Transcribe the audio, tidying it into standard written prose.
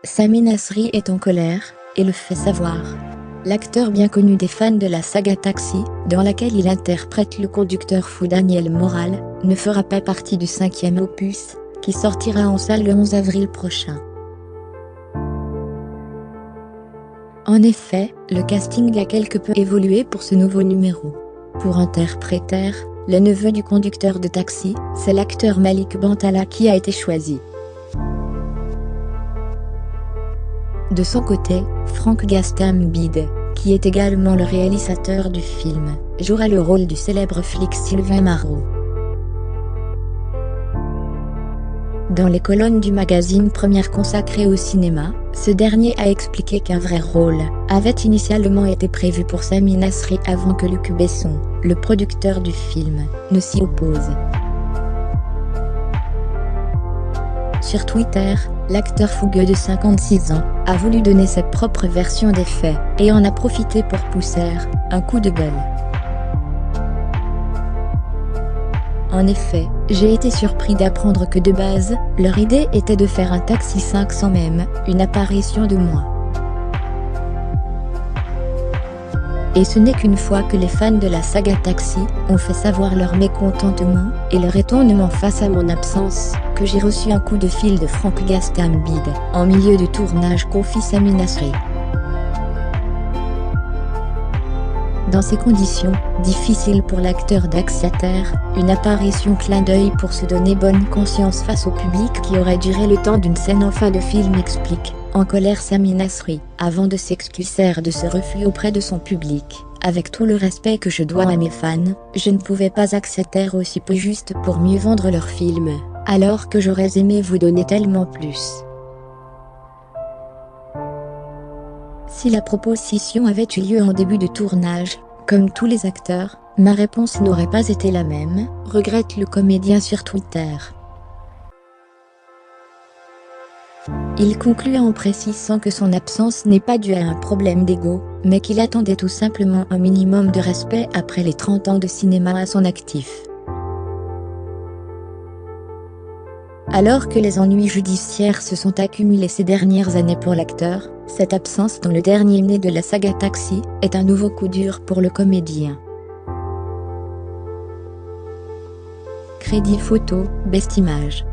Sami Nasri est en colère, et le fait savoir. L'acteur bien connu des fans de la saga Taxi, dans laquelle il interprète le conducteur fou Daniel Moral, ne fera pas partie du 5e opus, qui sortira en salle le 11 avril prochain. En effet, le casting a quelque peu évolué pour ce nouveau numéro. Pour interpréter le neveu du conducteur de taxi, c'est l'acteur Malik Bantala qui a été choisi. De son côté, Frank Gastambide, qui est également le réalisateur du film, jouera le rôle du célèbre flic Sylvain Marot. Dans les colonnes du magazine Première consacré au cinéma, ce dernier a expliqué qu'un vrai rôle avait initialement été prévu pour Sami Nasri avant que Luc Besson, le producteur du film, ne s'y oppose. Sur Twitter, l'acteur fougueux de 56 ans a voulu donner sa propre version des faits et en a profité pour pousser un coup de gueule. En effet, j'ai été surpris d'apprendre que de base, leur idée était de faire un Taxi 5 sans même une apparition de moi. Et ce n'est qu'une fois que les fans de la saga Taxi ont fait savoir leur mécontentement et leur étonnement face à mon absence, que j'ai reçu un coup de fil de Frank Gastambide, en milieu de tournage, confie Sami Nasri. Dans ces conditions, difficile pour l'acteur d'accepter une apparition clin d'œil pour se donner bonne conscience face au public qui aurait duré le temps d'une scène en fin de film, explique, en colère Sami Nasri, avant de s'excuser de ce refus auprès de son public. Avec tout le respect que je dois à mes fans, je ne pouvais pas accepter aussi peu juste pour mieux vendre leur film, alors que j'aurais aimé vous donner tellement plus. Si la proposition avait eu lieu en début de tournage, comme tous les acteurs, ma réponse n'aurait pas été la même, regrette le comédien sur Twitter. Il conclut en précisant que son absence n'est pas due à un problème d'ego, mais qu'il attendait tout simplement un minimum de respect après les 30 ans de cinéma à son actif. Alors que les ennuis judiciaires se sont accumulés ces dernières années pour l'acteur, cette absence dans le dernier né de la saga Taxi est un nouveau coup dur pour le comédien. Crédit photo, Best Image.